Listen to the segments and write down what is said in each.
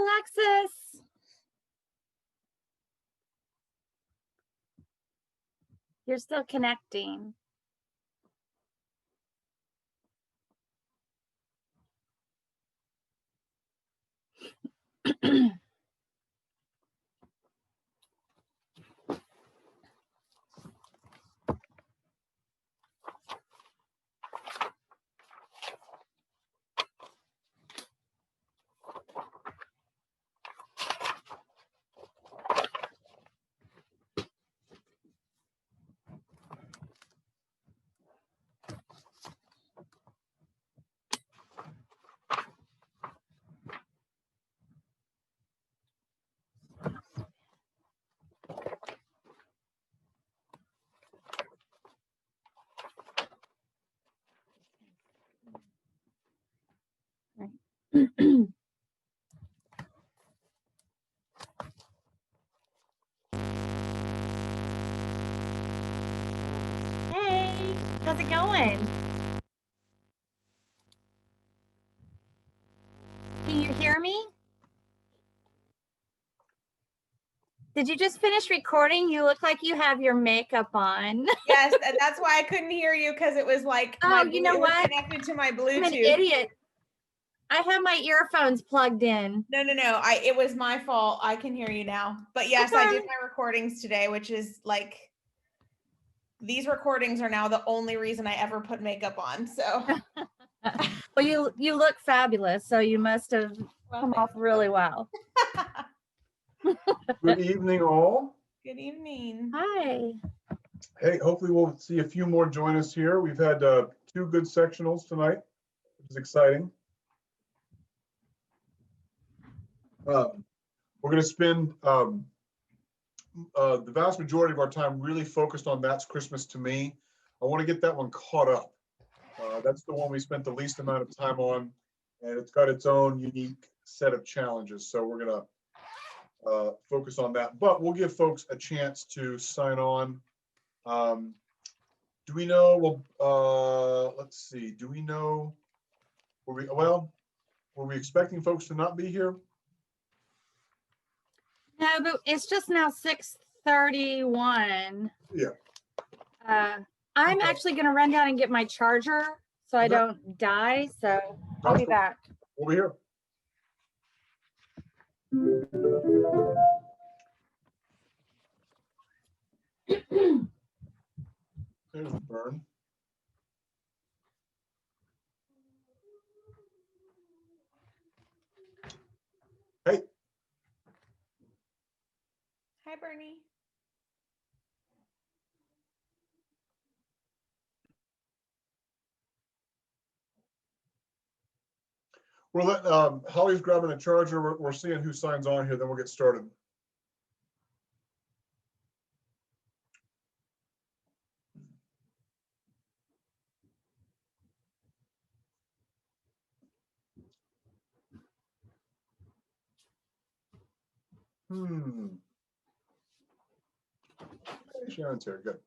Alexis. You're still connecting. Hey, how's it going? Can you hear me? Did you just finish recording? You look like you have your makeup on. Yes, that's why I couldn't hear you, because it was like you know what? Connected to my Bluetooth. I'm an idiot. I have my earphones plugged in. No. It was my fault. I can hear you now. But yes, I did my recordings today, which is like, these recordings are now the only reason I ever put makeup on. So Well, you look fabulous, so you must have come off really well. Good evening, all. Good evening. Hi. Hey, hopefully we'll see a few more join us here. We've had 2 good sectionals tonight, which is exciting. We're going to spend the vast majority of our time really focused on That's Christmas to Me. I want to get that one caught up. That's the one we spent the least amount of time on, and it's got its own unique set of challenges. So we're going to focus on that, but we'll give folks a chance to sign on. Do we know, well, let's see, do we know, were we expecting folks to not be here? No, but it's just now 6:31. Yeah. I'm actually going to run down and get my charger so I don't die. So I'll be back. We'll be here. There's Burn. Hey. Hi, Bernie. We're letting Holly's grabbing a charger. We're seeing who signs on here, then we'll get started. Hey, Sharon's here. Good.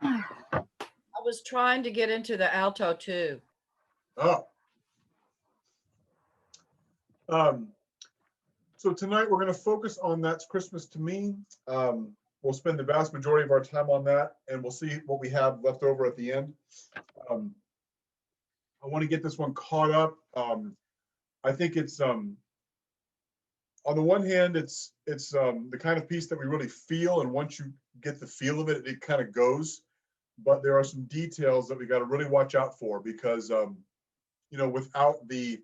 I was trying to get into the alto too. Oh. So tonight we're going to focus on That's Christmas to Me. We'll spend the vast majority of our time on that, and we'll see what we have left over at the end. I want to get this one caught up. I think it's on the one hand, it's the kind of piece that we really feel, and once you get the feel of it, it kind of goes. But there are some details that we got to really watch out for, because without the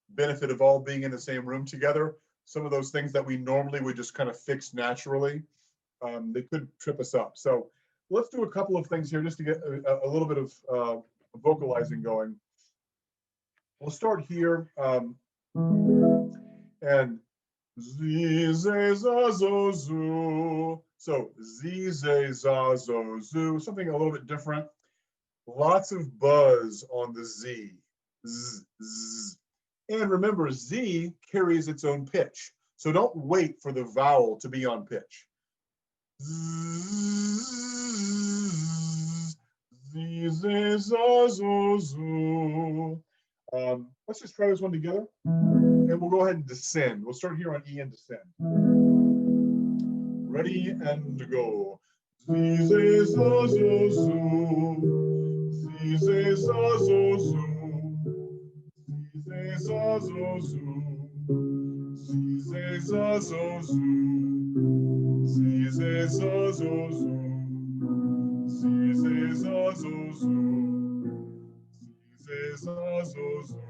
benefit of all being in the same room together, some of those things that we normally would just kind of fix naturally, they could trip us up. So let's do a couple of things here just to get a little bit of vocalizing going. We'll start here, and z-ze-za-zo-zoo. So z-ze-za-zo-zoo, something a little bit different. Lots of buzz on the Z. Z, z. And remember, Z carries its own pitch. So don't wait for the vowel to be on pitch. Z, Z, Z, za, zo, zo. Let's just try this one together, and we'll go ahead and descend. We'll start here on E and descend. Ready and go. Z, Z, za, zo, zo. Z, Z, za, zo, zo. Z, za, zo, zo. Z, za, zo, zo. Z, za, zo, zo. Z, za, zo, zo. Z, za, zo, zo.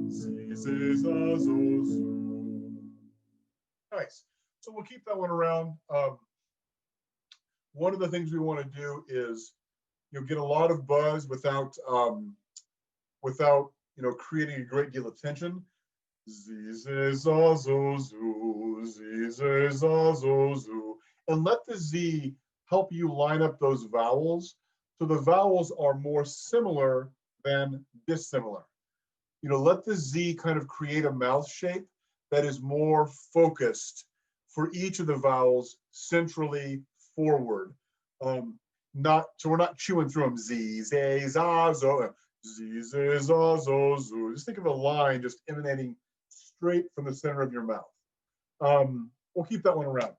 Z, za, zo, zo. Nice. So we'll keep that one around. One of the things we want to do is, get a lot of buzz without creating a great deal of tension. Z, z, za, zo, zo. Z, z, za, zo, zo. And let the Z help you line up those vowels so the vowels are more similar than dissimilar. Let the Z kind of create a mouth shape that is more focused for each of the vowels centrally forward. So we're not chewing through them. Z, Z, za, zo, Z, Z, za, zo, zo. Just think of a line just emanating straight from the center of your mouth. We'll keep that one around.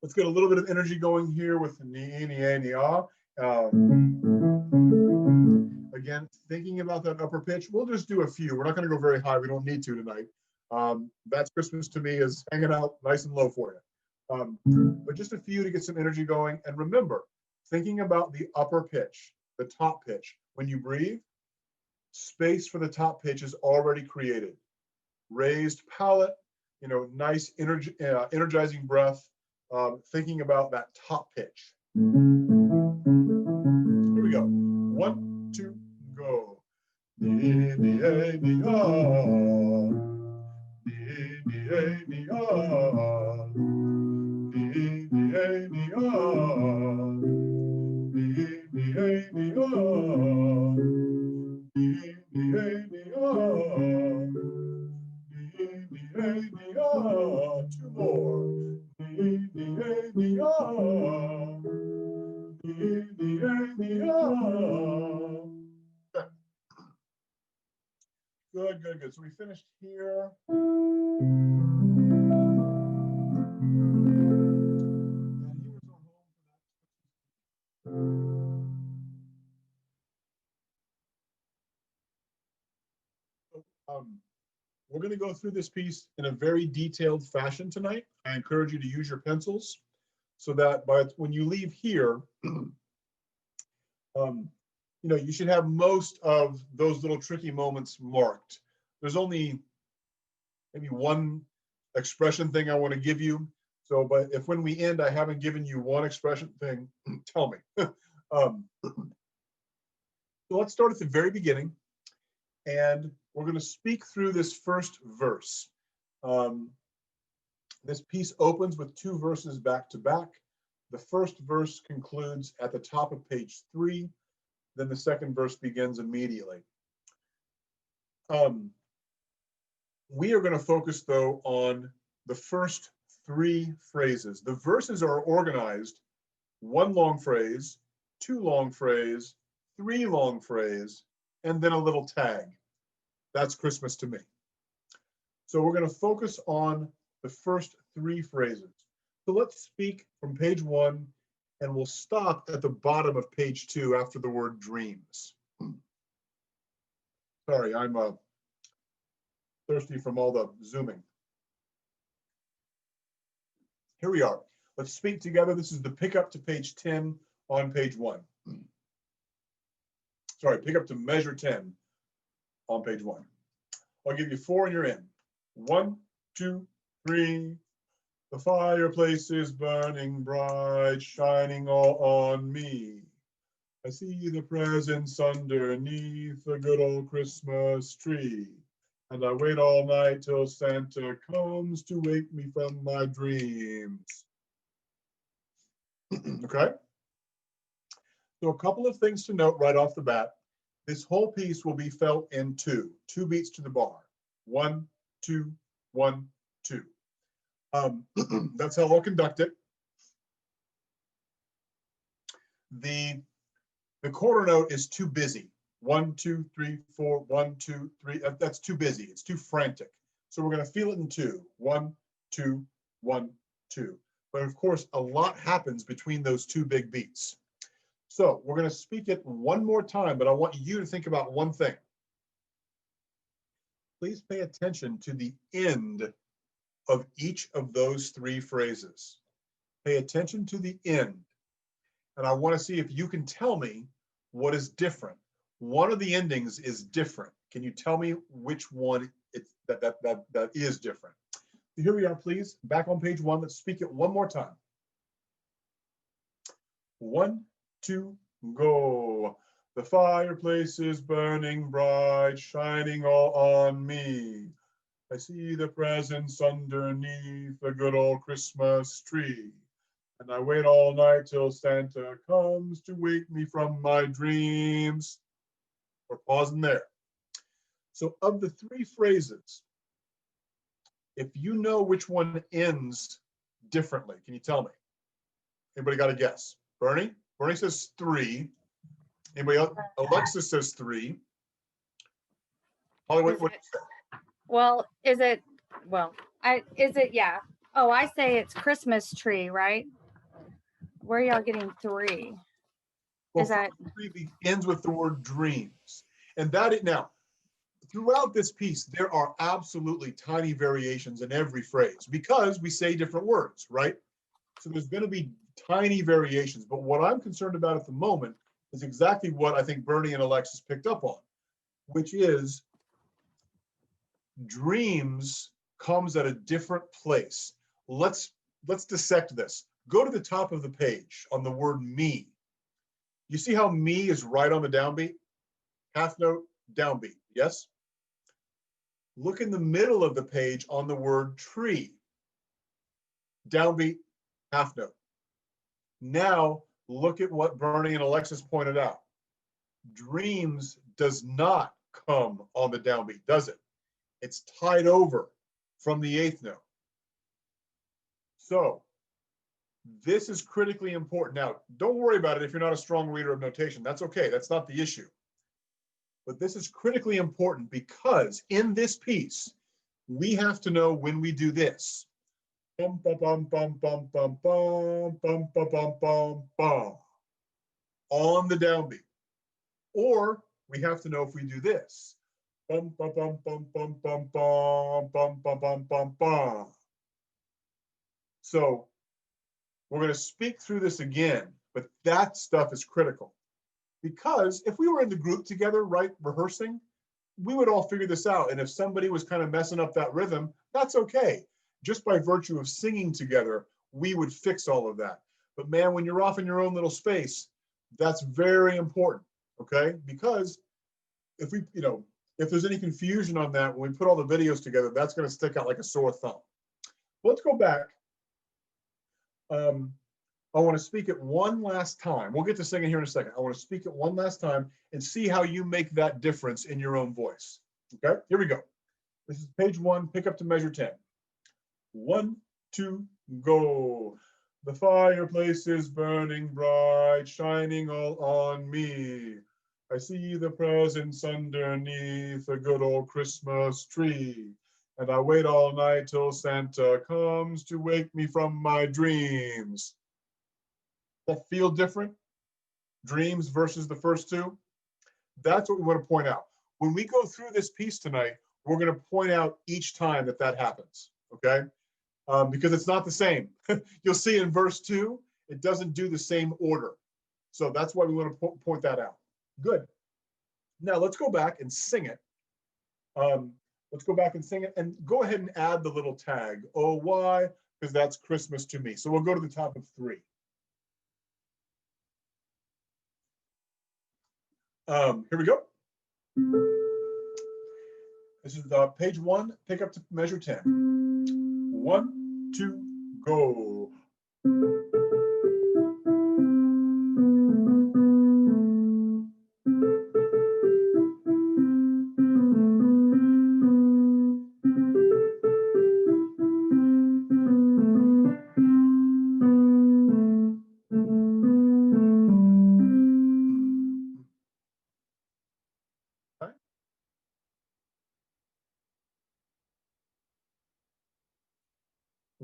Let's get a little bit of energy going here with the ni, ni, ni, ah. Again, thinking about that upper pitch, we'll just do a few. We're not going to go very high. We don't need to tonight. That's Christmas to me, is hanging out nice and low for you. But just a few to get some energy going. And remember, thinking about the upper pitch, the top pitch. When you breathe, space for the top pitch is already created. Raised palate, nice energizing breath. Thinking about that top pitch. Here we go. 1, 2, go. Ni, ni, a, ni, ah. Ni, ni, a, ni, ah. Ni, ni, a, ni, ah. Ni, ni, a, ni, ah. Ni, ni, a, ni, ah. Ni, ni, a, ni, ah. Two more. Ni, ni, a, ni, ah. Ni, ni, a, ni, ah. Good, good, good. So we finished here. We're going to go through this piece in a very detailed fashion tonight. I encourage you to use your pencils so that when you leave here, you should have most of those little tricky moments marked. There's only maybe one expression thing I want to give you. So, but if when we end, I haven't given you one expression thing, tell me. So let's start at the very beginning. And we're going to speak through this first verse. This piece opens with 2 verses back to back. The first verse concludes at the top of page 3. Then the second verse begins immediately. We are going to focus, though, on the first 3 phrases. The verses are organized: 1 long phrase, 2 long phrase, 3 long phrase, and then a little tag. That's Christmas to me. So we're going to focus on the first 3 phrases. So let's speak from page 1, and we'll stop at the bottom of page 2 after the word dreams. Sorry, I'm thirsty from all the zooming. Here we are. Let's speak together. This is the pickup to page 10 on page 1. Sorry, pick up to measure 10 on page 1. I'll give you 4 and you're in. 1, 2, 3. The fireplace is burning bright, shining all on me. I see the presents underneath the good old Christmas tree. And I wait all night till Santa comes to wake me from my dreams. Okay? So a couple of things to note right off the bat. This whole piece will be felt in 2 beats to the bar. 1, 2, 1, 2. That's how I'll conduct it. The The quarter note is too busy. 1, 2, 3, 4, 1, 2, 3. That's too busy. It's too frantic. So we're going to feel it in 2. 1, 2, 1, 2. But of course, a lot happens between those two big beats. So we're going to speak it one more time, but I want you to think about one thing. Please pay attention to the end of each of those 3 phrases. Pay attention to the end. And I want to see if you can tell me what is different. One of the endings is different. Can you tell me which one that is different? Here we are, please. Back on page 1. Let's speak it one more time. 1, 2, go. The fireplace is burning bright, shining all on me. I see the presents underneath the good old Christmas tree. And I wait all night till Santa comes to wake me from my dreams. We're pausing there. So of the 3 phrases, if you know which one ends differently, can you tell me? Anybody got a guess? Bernie? Bernie says 3. Anybody else? Alexis says 3. Holly, what do you say? Well, is it, yeah. Oh, I say it's Christmas tree, right? Where are y'all getting 3? Well, Is that, 3 ends with the word dreams. And now, throughout this piece, there are absolutely tiny variations in every phrase because we say different words, right? So there's going to be tiny variations. But what I'm concerned about at the moment is exactly what I think Bernie and Alexis picked up on, which is dreams comes at a different place. Let's dissect this. Go to the top of the page on the word me. You see how me is right on the downbeat? Half note, downbeat, yes? Look in the middle of the page on the word tree. Downbeat, half note. Now, look at what Bernie and Alexis pointed out. Dreams does not come on the downbeat, does it? It's tied over from the 8th note. So, this is critically important. Now, don't worry about it if you're not a strong reader of notation. That's okay. That's not the issue. But this is critically important because in this piece, we have to know when we do this. Bum, bum, bum, bum, bum, bum, bum, bum, bum, bum, bum, bum, on the downbeat. Or we have to know if we do this. Bum, bum, bum, bum, bum, bum, bum, bum, bum, bum, bum, bum. So we're going to speak through this again, but that stuff is critical. Because if we were in the group together, right, rehearsing, we would all figure this out. And if somebody was kind of messing up that rhythm, that's okay. Just by virtue of singing together, we would fix all of that. But man, when you're off in your own little space, that's very important, okay? Because if we, if there's any confusion on that, when we put all the videos together, that's going to stick out like a sore thumb. Let's go back. I want to speak it one last time. We'll get to singing here in a second. I want to speak it one last time and see how you make that difference in your own voice. Okay, here we go. This is page 1, pick up to measure 10. 1, 2, go. The fireplace is burning bright, shining all on me. I see the presents underneath a good old Christmas tree. And I wait all night till Santa comes to wake me from my dreams. That feel different? Dreams versus the first 2? That's what we want to point out. When we go through this piece tonight, we're going to point out each time that happens, okay? Because it's not the same. You'll see in verse 2, it doesn't do the same order. So that's why we want to point that out. Good. Now let's go back and sing it. Let's go back and sing it and go ahead and add the little tag. Oh, why? Because that's Christmas to me. So we'll go to the top of 3. Here we go. This is page 1, pick up to measure 10. 1, 2, go.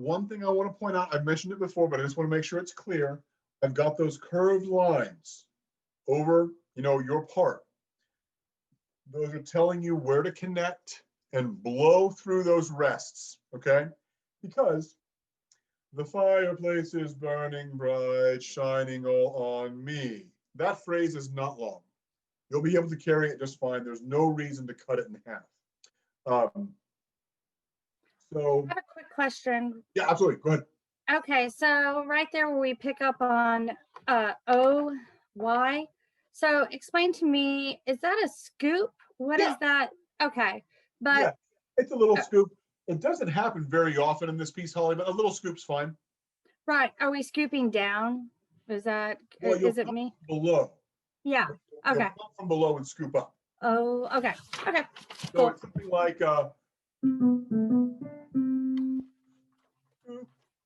one thing I want to point out, I've mentioned it before, but I just want to make sure it's clear. I've got those curved lines over, your part. Those are telling you where to connect and blow through those rests, okay? Because the fireplace is burning bright, shining all on me. That phrase is not long. You'll be able to carry it just fine. There's no reason to cut it in half. So, I have a quick question. yeah, absolutely. Go ahead. Okay, so right there where we pick up on OY. So explain to me, is that a scoop? What is Yeah. that? Okay, but Yeah, it's a little scoop. It doesn't happen very often in this piece, Holly, but a little scoop's fine. right, are we scooping down? Is that, Well, you'll is it come me? below. Yeah, You'll okay. come from below and scoop up. Oh, okay, okay. So Cool. it's something like, to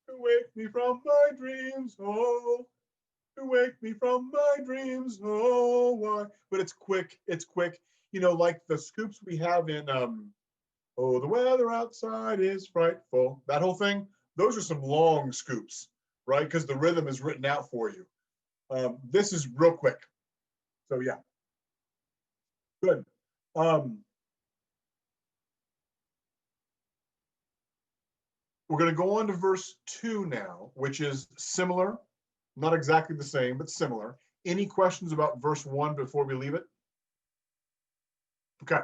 wake me from my dreams, oh, to wake me from my dreams, oh, why? But it's quick, like the scoops we have in, oh, the weather outside is frightful, that whole thing. Those are some long scoops, right? Because the rhythm is written out for you. This is real quick. So yeah, good. We're going to go on to verse 2 now, which is similar, not exactly the same, but similar. Any questions about verse 1 before we leave it? Okay.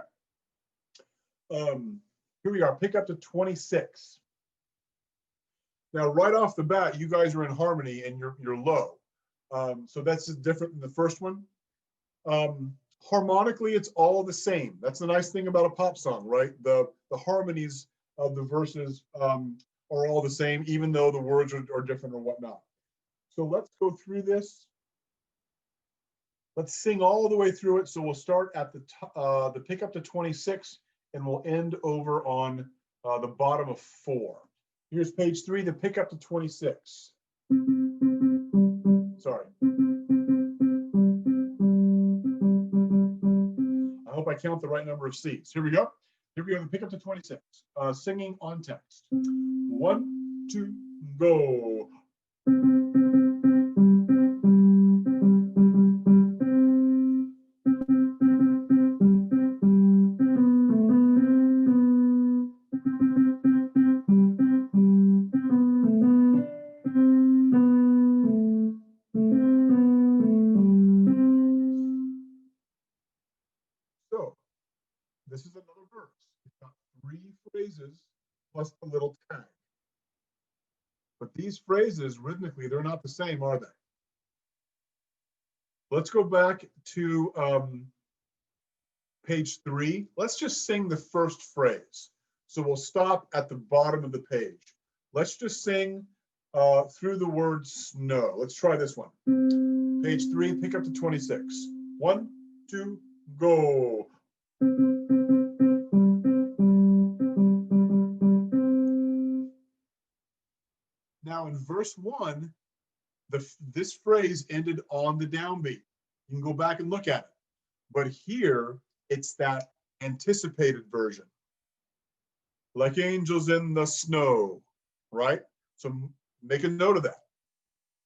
Here we are, pick up to 26. Now, right off the bat, you guys are in harmony and you're low. So that's different than the first one. Harmonically, it's all the same. That's the nice thing about a pop song, right? The harmonies of the verses are all the same, even though the words are different or whatnot. So let's go through this. Let's sing all the way through it. So we'll start at the pick up to 26, and we'll end over on the bottom of 4. Here's page 3, the pick up to 26. Sorry. I hope I count the right number of C's. Here we go. Here we go, the pick up to 26. Singing on text. 1, 2, go. So this is another verse. It's got 3 phrases plus the little tag. But these phrases, rhythmically, they're not the same, are they? Let's go back to page 3. Let's just sing the first phrase. So we'll stop at the bottom of the page. Let's just sing through the word snow. Let's try this one. Page 3, pick up to 26. 1, 2, go. Now in verse 1, this phrase ended on the downbeat. You can go back and look at it. But here, it's that anticipated version. Like angels in the snow, right? So make a note of that.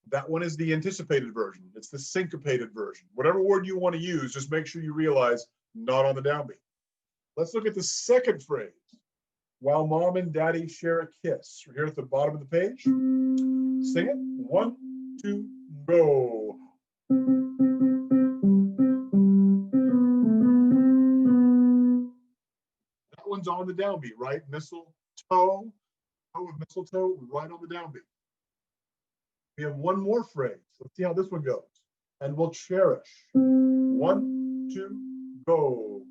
That one is the anticipated version. It's the syncopated version. Whatever word you want to use, just make sure you realize not on the downbeat. Let's look at the second phrase. While mom and daddy share a kiss. We're here at the bottom of the page. Sing it. 1, 2, go. That one's on the downbeat, right? Mistletoe, toe with mistletoe, right on the downbeat. We have one more phrase. Let's see how this one goes. And we'll cherish. 1, 2, go.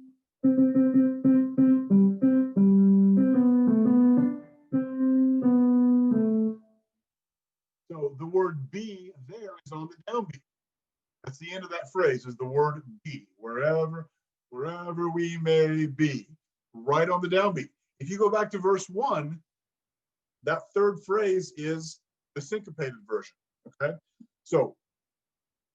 So the word be there is on the downbeat. That's the end of that phrase, is the word be, wherever we may be, right on the downbeat. If you go back to verse 1, that third phrase is the syncopated version, okay? So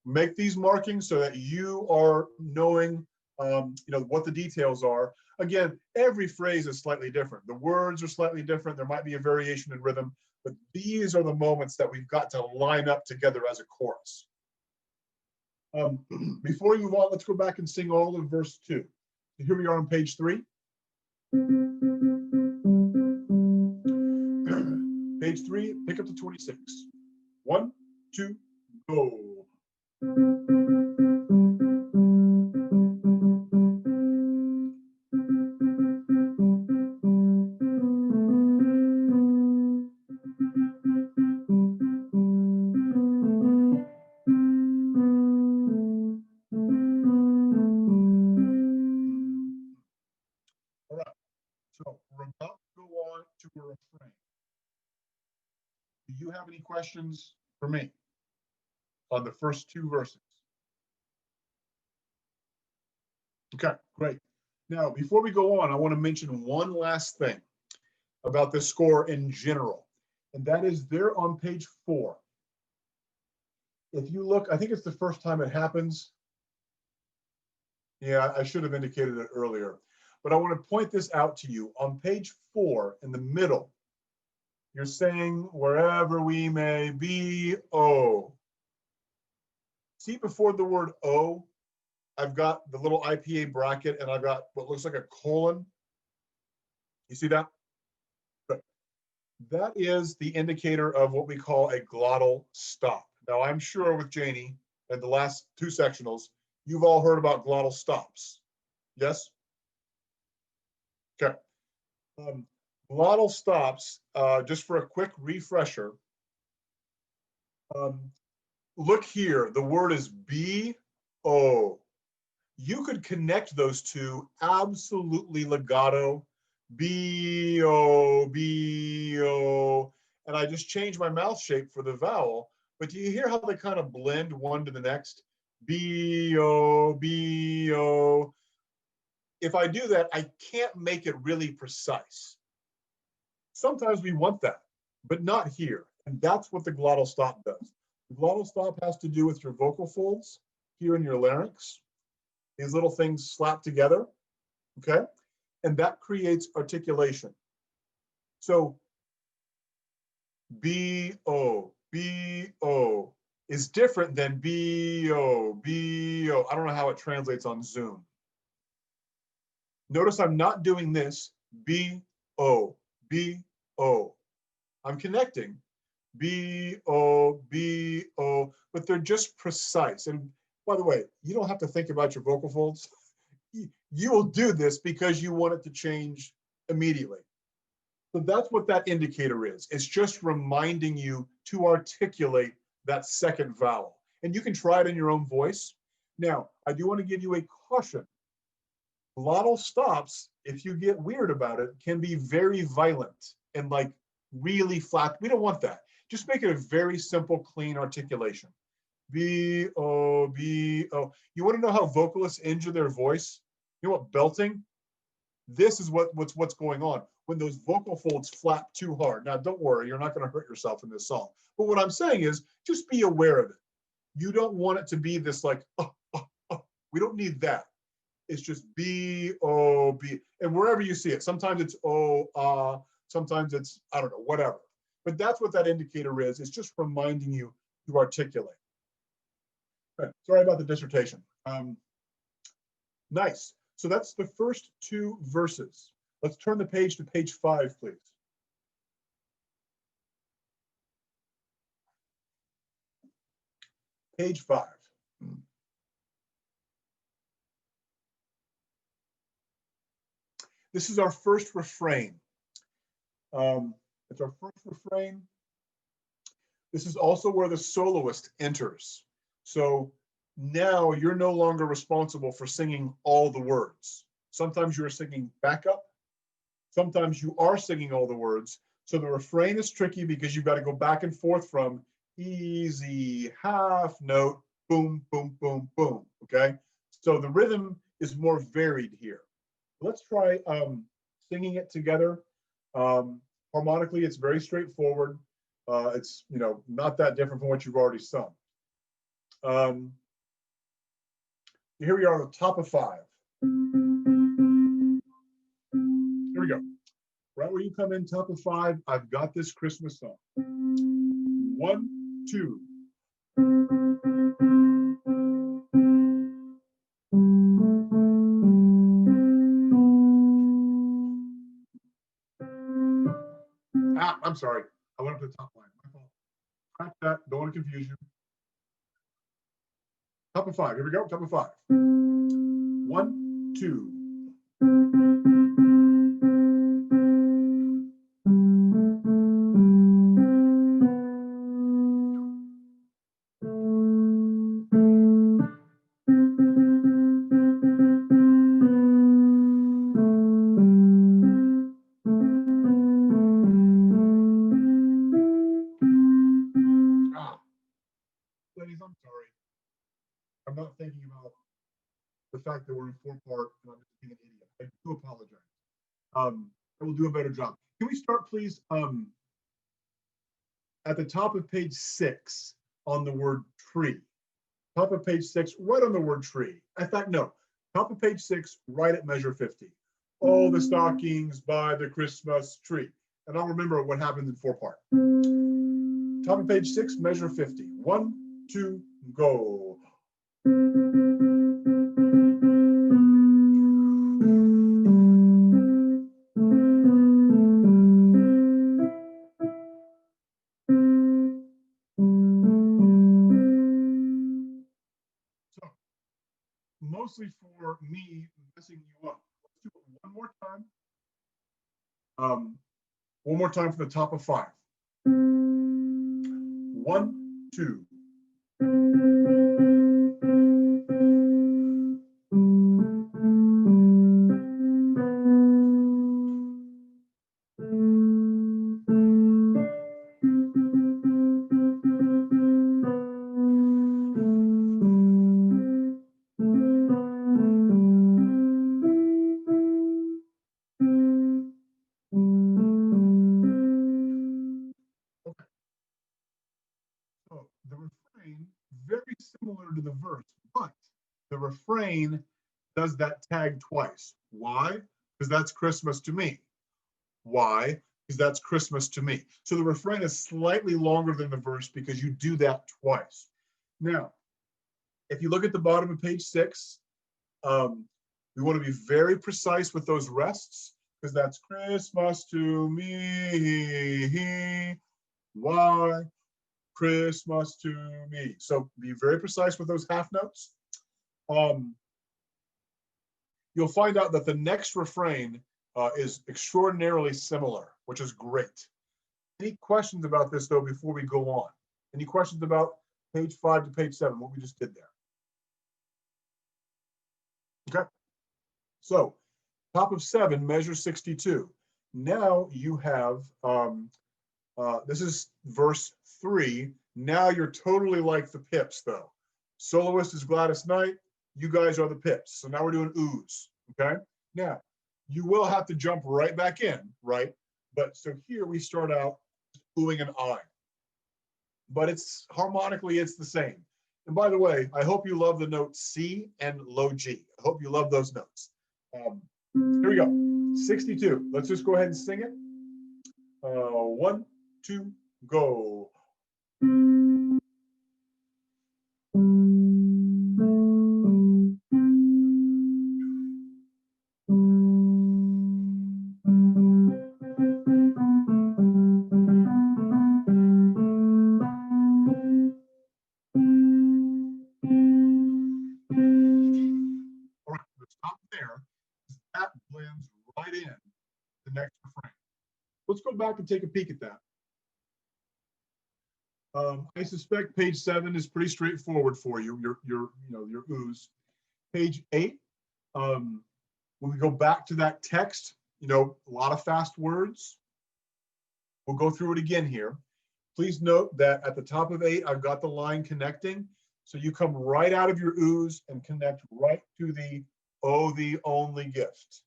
make these markings so that you are knowing what the details are. Again, every phrase is slightly different. The words are slightly different. There might be a variation in rhythm, But these are the moments that we've got to line up together as a chorus. Before we move on, let's go back and sing all of verse 2. So here we are on page 3. Page 3, pick up to 26. 1, 2, go. All right, so we're about to go on to a refrain. Do you have any questions for me on the first 2 verses? Okay, great. Now, before we go on, I want to mention one last thing about the score in general, and that is there on page 4. If you look, I think it's the first time it happens. Yeah, I should have indicated it earlier, but I want to point this out to you. On page 4, in the middle, you're saying, wherever we may be, oh. See before the word oh, I've got the little IPA bracket and I've got what looks like a colon. You see that? Good. That is the indicator of what we call a glottal stop. Now, I'm sure with Janie and the last 2 sectionals, you've all heard about glottal stops. Yes? Okay. Glottal stops, just for a quick refresher, look here, the word is B-O. You could connect those 2 absolutely legato, B-O, B-O, and I just changed my mouth shape for the vowel, but do you hear how they kind of blend one to the next? B-O, B-O. If I do that, I can't make it really precise. Sometimes we want that, but not here, and that's what the glottal stop does. The glottal stop has to do with your vocal folds here in your larynx. These little things slap together, okay? And that creates articulation. So B-O, B-O is different than B-O, B-O. I don't know how it translates on Zoom. Notice I'm not doing this, B-O, B-O. I'm connecting, B-O, B-O, but they're just precise. And by the way, you don't have to think about your vocal folds. You will do this because you want it to change immediately. So that's what that indicator is. It's just reminding you to articulate that second vowel. And you can try it in your own voice. Now, I do want to give you a caution. Glottal stops, if you get weird about it, can be very violent and like really flat. We don't want that. Just make it a very simple, clean articulation. B-O, B-O. You want to know how vocalists injure their voice? You know what, belting? This is what's going on when those vocal folds flap too hard. Now, don't worry, you're not going to hurt yourself in this song. But what I'm saying is just be aware of it. You don't want it to be this like, oh, oh, oh. We don't need that. It's just B-O, B. And wherever you see it, sometimes it's O, sometimes it's, I don't know, whatever. But that's what that indicator is. It's just reminding you to articulate. Okay, sorry about the dissertation. Nice. So that's the first 2 verses. Let's turn the page to page 5, please. Page 5. This is our first refrain. It's our first refrain. This is also where the soloist enters. So now you're no longer responsible for singing all the words. Sometimes you're singing backup. Sometimes you are singing all the words. So the refrain is tricky because you've got to go back and forth from easy, half note, boom, boom, boom, boom, okay? So the rhythm is more varied here. Let's try singing it together. Harmonically, it's very straightforward. It's, you know, not that different from what you've already sung. Here we are on the top of 5. Here we go. Right where you come in, top of 5, I've got this Christmas song. 1, 2. I'm sorry. I went up to the top line. My fault. Scratch that. Don't want to confuse you. Top of 5. Here we go. Top of 5. 1, 2. Ladies, I'm sorry. I'm not thinking about the fact that we're in 4-part and I'm just being an idiot. I do apologize. I will do a better job. Can we start, please, at the top of page 6 on the word tree? Top of page 6, right on the word tree. In fact, no. Top of page 6, right at measure 50. All the stockings by the Christmas tree. And I'll remember what happened in 4-part. Top of page 6, measure 50. 1, 2, go. So, mostly for me messing you up. Let's do it one more time. One more time from the top of 5. 1, 2. So the refrain, very similar to the verse, but the refrain does that tag twice. Why? Because that's Christmas to me. Why? Because that's Christmas to me. So the refrain is slightly longer than the verse because you do that twice. Now, if you look at the bottom of page 6, we want to be very precise with those rests because that's Christmas to me. Why? Christmas to me. So be very precise with those half notes. You'll find out that the next refrain is extraordinarily similar, which is great. Any questions about this, though, before we go on? Any questions about page 5 to page 7, what we just did there? Okay. So top of 7, measure 62. Now you have, this is verse 3. Now you're totally like the Pips, though. Soloist is Gladys Knight. You guys are the Pips. So now we're doing oohs, okay? Now, you will have to jump right back in, right? But so here we start out oohing an I. But it's harmonically, it's the same. And by the way, I hope you love the note C and low G. I hope you love those notes. Here we go. 62. Let's just go ahead and sing it. 1, 2, go. All right, let's stop there. That blends right in the next refrain. Let's go back and take a peek at that. I suspect page 7 is pretty straightforward for you. Your oohs. Page 8. When we go back to that text, a lot of fast words. We'll go through it again here. Please note that at the top of 8, I've got the line connecting. So you come right out of your oohs and connect right to the oh, the only gift.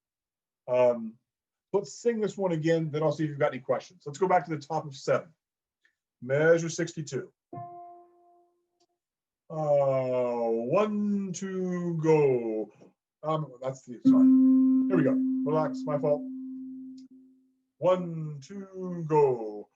Let's sing this one again, then I'll see if you've got any questions. Let's go back to the top of 7. Measure 62. 1, 2, go. That's the, sorry. Here we go. Relax, my fault. 1, 2, go.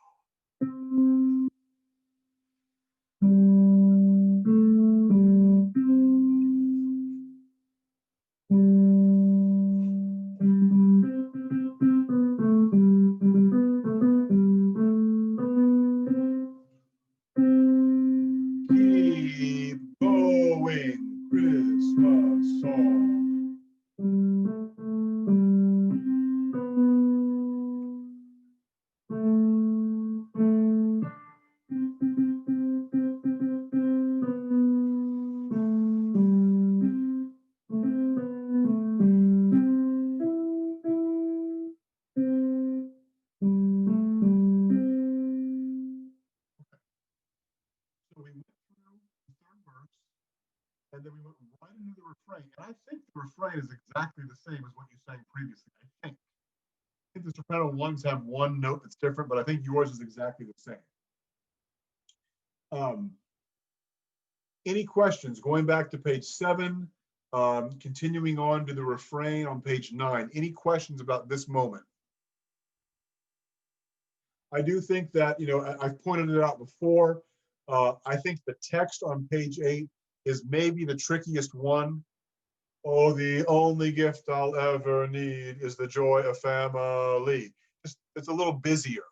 Keep going, Christmas song. So we went through the third verse, and then we went right into the refrain. And I think the refrain is exactly the same as what you sang previously. I think the soprano ones have one note that's different, but I think yours is exactly the same. Any questions? Going back to page 7, continuing on to the refrain on page 9. Any questions about this moment? I do think that, you know, I've pointed it out before. I think the text on page 8 is maybe the trickiest one. Oh, the only gift I'll ever need is the joy of family. It's a little busier.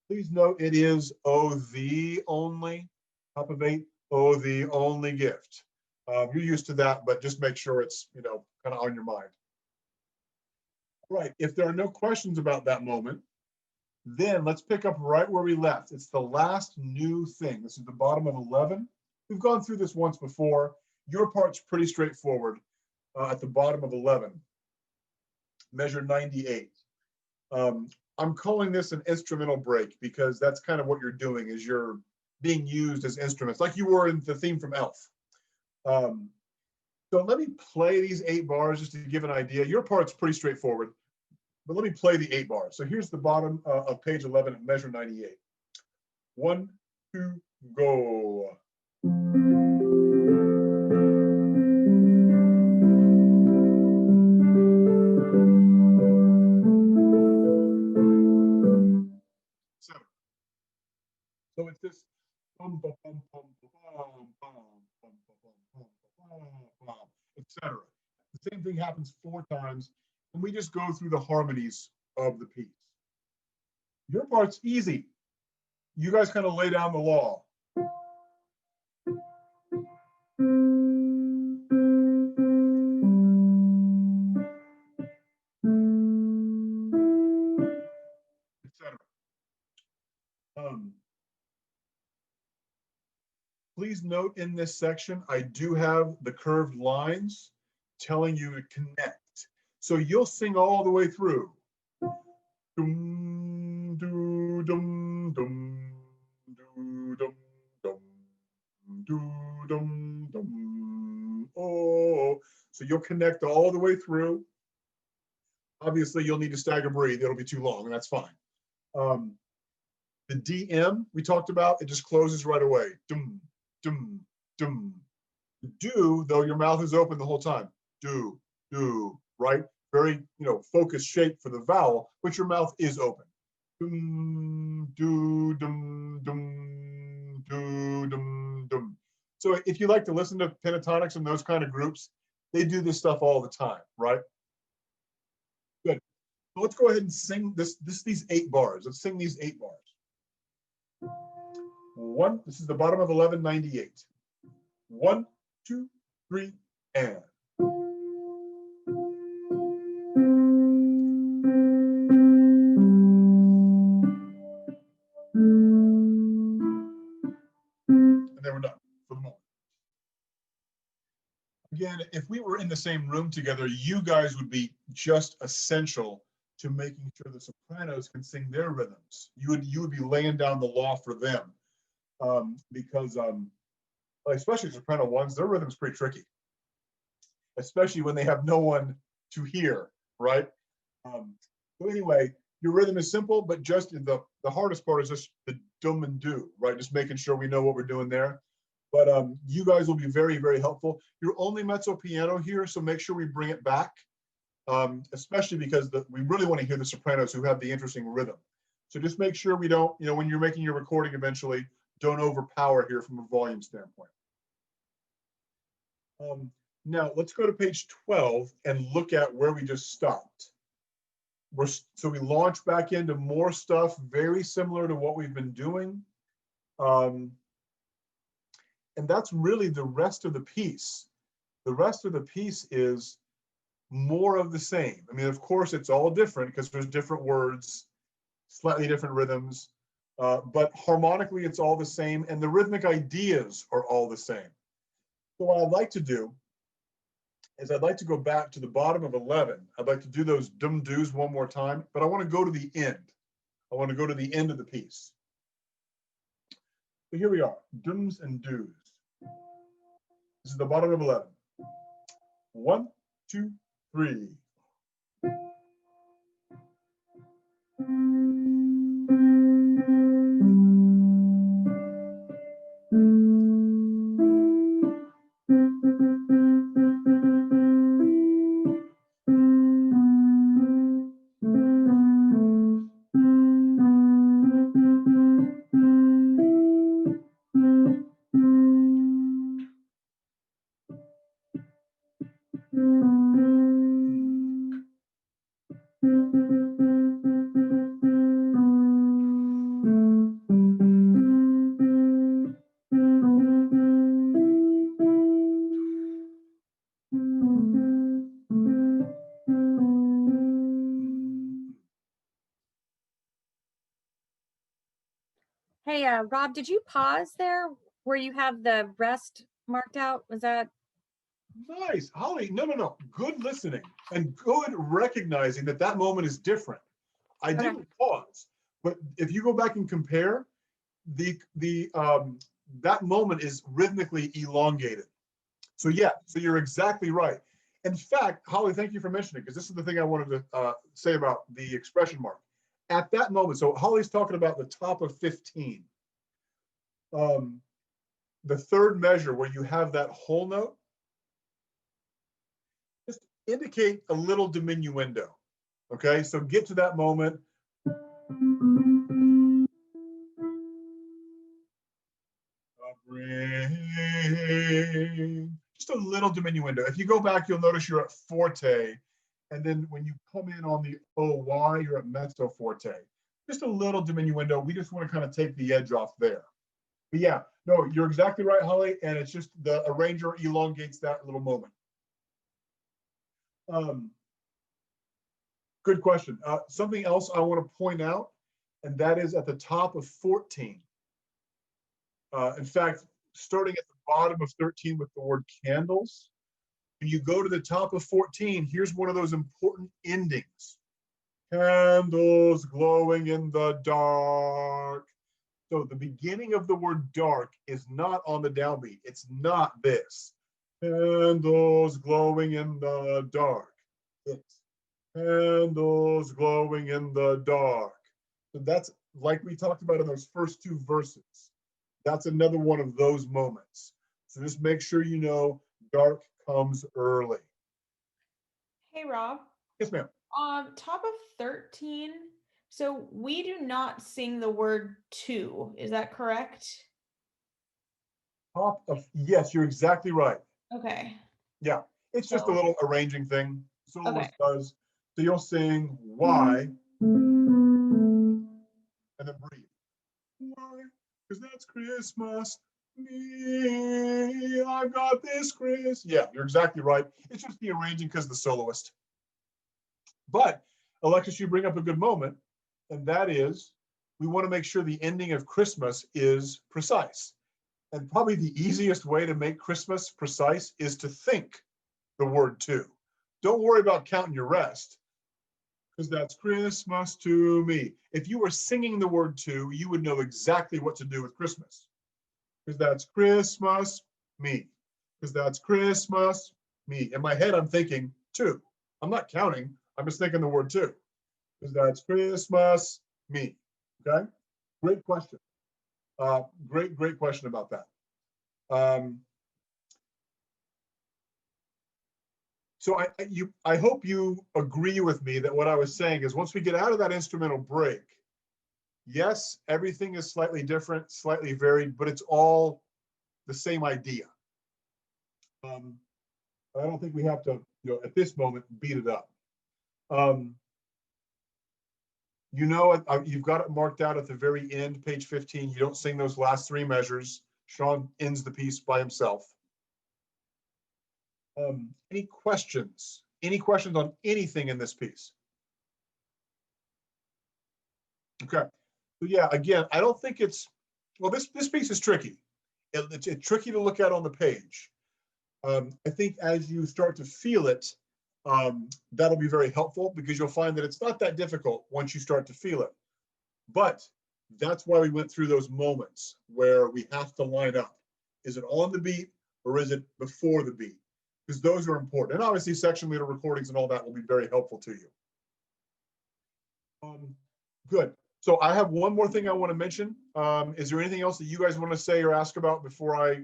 Please note it is oh, the only, top of 8, oh, the only gift. You're used to that, but just make sure it's, you know, kind of on your mind. Right, if there are no questions about that moment, then let's pick up right where we left. It's the last new thing. This is the bottom of 11. We've gone through this once before. Your part's pretty straightforward at the bottom of 11, measure 98. I'm calling this an instrumental break because that's kind of what you're doing is you're being used as instruments like you were in the theme from Elf. So let me play these 8 bars just to give an idea. Your part's pretty straightforward, but let me play the 8 bars. So here's the bottom of page 11 at measure 98. 1, 2, go. So it's this etc. The same thing happens 4 times, and we just go through the harmonies of the piece. Your part's easy. You guys kind of lay down the law. Etc. Please note in this section, I do have the curved lines telling you to connect. So you'll sing all the way through. Dum, doo, dum, dum, doo, dum, dum, doo, dum, dum, oh. So you'll connect all the way through. Obviously, you'll need to stagger breathe. It'll be too long, and that's fine. The DM we talked about, it just closes right away. Dum, dum, dum. Do, though your mouth is open the whole time. Do, right? Very, you know, focused shape for the vowel, but your mouth is open. Dum, do, dum, dum, do, dum, dum. So if you like to listen to pentatonics and those kind of groups, they do this stuff all the time, right? Good. So let's go ahead and sing these 8 bars. Let's sing these 8 bars. 1, this is the bottom of 1198. 1, 2, 3, and. And then we're done for the moment. Again, if we were in the same room together, you guys would be just essential to making sure the sopranos can sing their rhythms. You would be laying down the law for them, because especially soprano ones, their rhythm's pretty tricky, especially when they have no one to hear, right? So anyway, your rhythm is simple, but just the hardest part is just the dum and do, right? Just making sure we know what we're doing there. But you guys will be very, very helpful. You're only mezzo piano here, so make sure we bring it back especially because we really want to hear the sopranos who have the interesting rhythm. So just make sure we don't, when you're making your recording eventually, don't overpower here from a volume standpoint. Now let's go to page 12 and look at where we just stopped. So we launch back into more stuff very similar to what we've been doing. And that's really the rest of the piece. The rest of the piece is more of the same. I mean, of course, it's all different because there's different words, slightly different rhythms, but harmonically, it's all the same, and the rhythmic ideas are all the same. So what I'd like to do is I'd like to go back to the bottom of 11. I'd like to do those dum-doos one more time, but I want to go to the end. I want to go to the end of the piece. So here we are, dums and doos. This is the bottom of 11. 1, 2, 3. Hey, Rob, did you pause there where you have the rest marked out? Was that? Nice, Holly. No. Good listening and good recognizing that that moment is different. I Okay. didn't pause, but if you go back and compare, that moment is rhythmically elongated. So yeah, so you're exactly right. In fact, Holly, thank you for mentioning because this is the thing I wanted to say about the expression mark. At that moment, so Holly's talking about the top of 15. The third measure where you have that whole note, just indicate a little diminuendo. Okay, so get to that moment. Just a little diminuendo. If you go back, you'll notice you're at forte. And then when you come in on the OY, you're at mezzo forte. Just a little diminuendo. We just want to kind of take the edge off there. But yeah, no, you're exactly right, Holly. And it's just the arranger elongates that little moment. Good question. Something else I want to point out, and that is at the top of 14. In fact, starting at the bottom of 13 with the word candles, when you go to the top of 14, here's one of those important endings. Candles glowing in the dark. So the beginning of the word dark is not on the downbeat. It's not this. Candles glowing in the dark. It's candles glowing in the dark. So that's like we talked about in those first two verses. That's another one of those moments. So just make sure you know dark comes early. Hey, Rob. Yes, ma'am. Top of 13. So we do not sing the word to. Is that correct? Top of, yes, you're exactly right. Okay. Yeah, it's just a So- little arranging thing. Soloist Okay. does. So you'll sing why and then breathe. Why? Because that's Christmas. Me, I've got this Chris. Yeah, you're exactly right. It's just the arranging because the soloist. But Alexis, you bring up a good moment, and that is we want to make sure the ending of Christmas is precise. And probably the easiest way to make Christmas precise is to think the word to. Don't worry about counting your rest, because that's Christmas to me. If you were singing the word to, you would know exactly what to do with Christmas. Because that's Christmas me. Because that's Christmas me. In my head, I'm thinking two. I'm not counting. I'm just thinking the word two. Because that's Christmas me. Okay? Great question. Great question about that. So I hope you agree with me that what I was saying is once we get out of that instrumental break, yes, everything is slightly different, slightly varied, but it's all the same idea. I don't think we have to, at this moment, beat it up. You've got it marked out at the very end, page 15. You don't sing those last three measures. Sean ends the piece by himself. Any questions? Any questions on anything in this piece? Okay. So yeah, again, I don't think it's, well, this piece is tricky. It's tricky to look at on the page. I think as you start to feel it, that'll be very helpful because you'll find that it's not that difficult once you start to feel it. But that's why we went through those moments where we have to line up. Is it on the beat or is it before the beat? Because those are important. And obviously section leader recordings and all that will be very helpful to you. Good. So I have one more thing I want to mention. Is there anything else that you guys want to say or ask about before I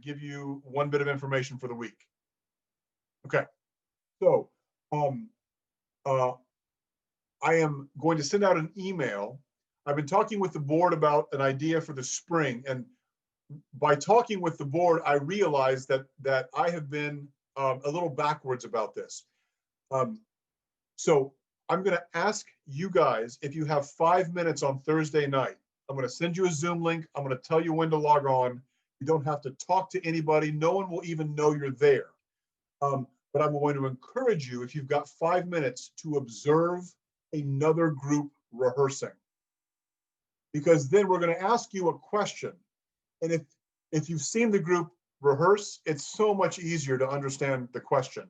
give you one bit of information for the week? Okay. So I am going to send out an email. I've been talking with the board about an idea for the spring. And by talking with the board, I realized that I have been a little backwards about this. So I'm going to ask you guys if you have 5 minutes on Thursday night. I'm going to send you a Zoom link. I'm going to tell you when to log on. You don't have to talk to anybody. No one will even know you're there. But I'm going to encourage you, if you've got 5 minutes, to observe another group rehearsing. Because then we're going to ask you a question. And if you've seen the group rehearse, it's so much easier to understand the question.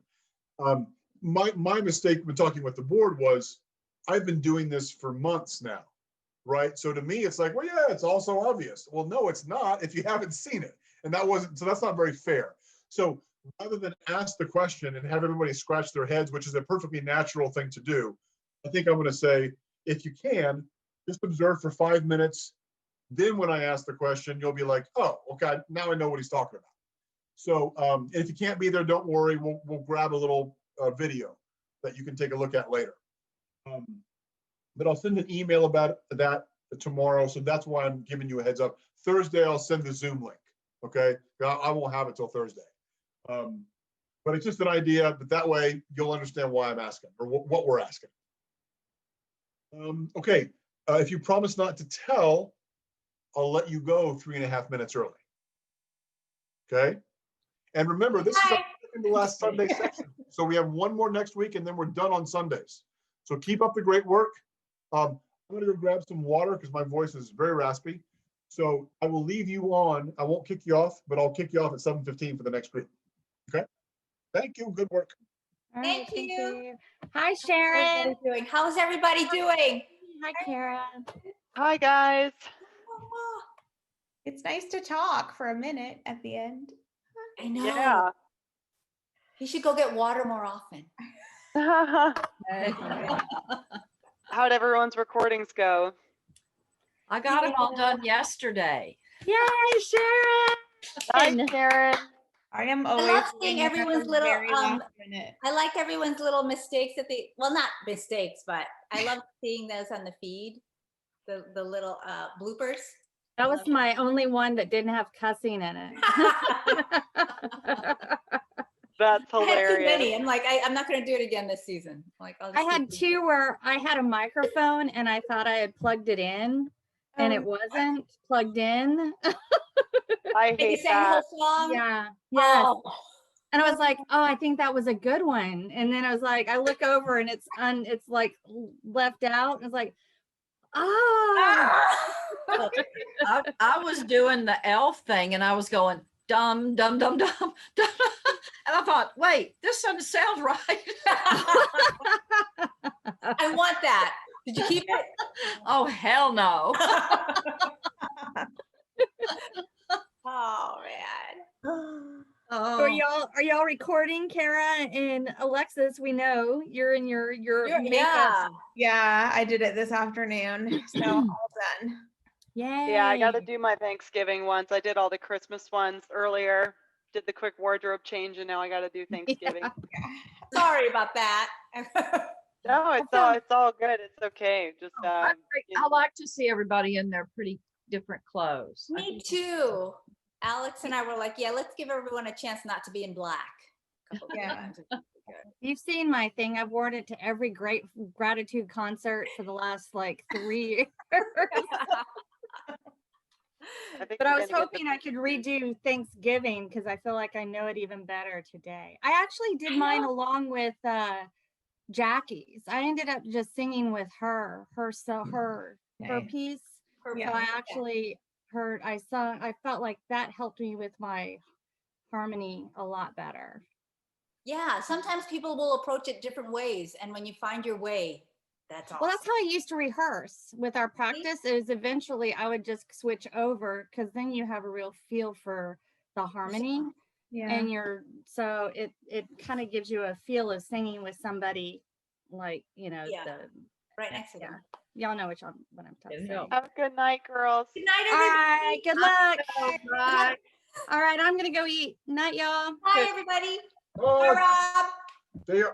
My mistake when talking with the board was I've been doing this for months now, right? So to me, it's like, well, yeah, it's also obvious. Well, no, it's not if you haven't seen it. And so that's not very fair. So rather than ask the question and have everybody scratch their heads, which is a perfectly natural thing to do, I think I'm going to say, if you can, just observe for 5 minutes. Then when I ask the question, you'll be like, oh, okay, now I know what he's talking about. So if you can't be there, don't worry. We'll grab a little video that you can take a look at later. But I'll send an email about that tomorrow. So that's why I'm giving you a heads up. Thursday, I'll send the Zoom link. Okay. I won't have it till Thursday. But it's just an idea, but that way you'll understand why I'm asking or what we're asking. Okay. If you promise not to tell, I'll let you go 3.5 minutes early. Okay. And remember, this is the last Sunday section. So we have one more next week and then we're done on Sundays. So keep up the great work. I'm going to go grab some water because my voice is very raspy. So I will leave you on. I won't kick you off, but I'll kick you off at 7:15 for the next group. Okay. Thank you. Good work. All Thank you. Hi, Sharon. How's everybody doing? Hi, Karen. Hi, guys. It's nice to talk for a minute at the end. I know. Yeah. You should go get water more often. How'd everyone's recordings go? I got them all done yesterday. Yay, Sharon. Hi, Karen. I am I always love seeing doing everyone's the little, very last minute. I like everyone's little mistakes well, not mistakes, but I love seeing those on the feed, the little bloopers. That was my only one that didn't have cussing in it. That's I had too many. hilarious. I'm like, I'm not going to do it again this season. Like, I'll I just had keep two where I had a microphone and I thought I had plugged it in and it wasn't plugged in. I And you hate sang the that. whole song? Yeah. Yes. Oh. And I was like, oh, I think that was a good one. And then I was like, I look over and it's like left out. And it's like, oh. I was doing the elf thing and I was going dum dum dum dum dum, and I thought, wait, this doesn't sound right. I want that. Did you keep it? Oh hell no. Oh man. So are y'all recording, Kara and Alexis? We know you're in your makeup. Yeah. Yeah, I did it this afternoon. So all done. Yay. Yeah, I got to do my Thanksgiving ones. I did all the Christmas ones earlier. did the quick wardrobe change and now I got to do Thanksgiving. Sorry about that. No, it's all good. It's okay. Just I like to see everybody in their pretty different clothes. I Me think too. Alex and I were like, yeah, let's give everyone a chance not to be in black. Yeah. You've seen my thing. I've worn it to every great gratitude concert for the last like 3 years. think But we're I was gonna get the- hoping I could redo Thanksgiving because I feel like I know it even better today. I actually did mine along with Jackie's. I ended up just singing with her Okay. piece. Yeah. So I actually I felt like that helped me with my harmony a lot better. Yeah, sometimes people will approach it different ways. And when you find your way, that's awesome. Well, that's how I used to rehearse with our practice. Is eventually I would just switch over because then you have a real feel for the harmony. Yeah. And so it kind of gives you a feel of singing with somebody like, Yeah. Right next to them. y'all know what I'm talking Yeah. about. Have a good night, girls. Good night, All everybody. right, good luck. Bye. All right, I'm gonna go eat. Night, y'all. Bye, everybody. Bye, Oh, Rob. see ya.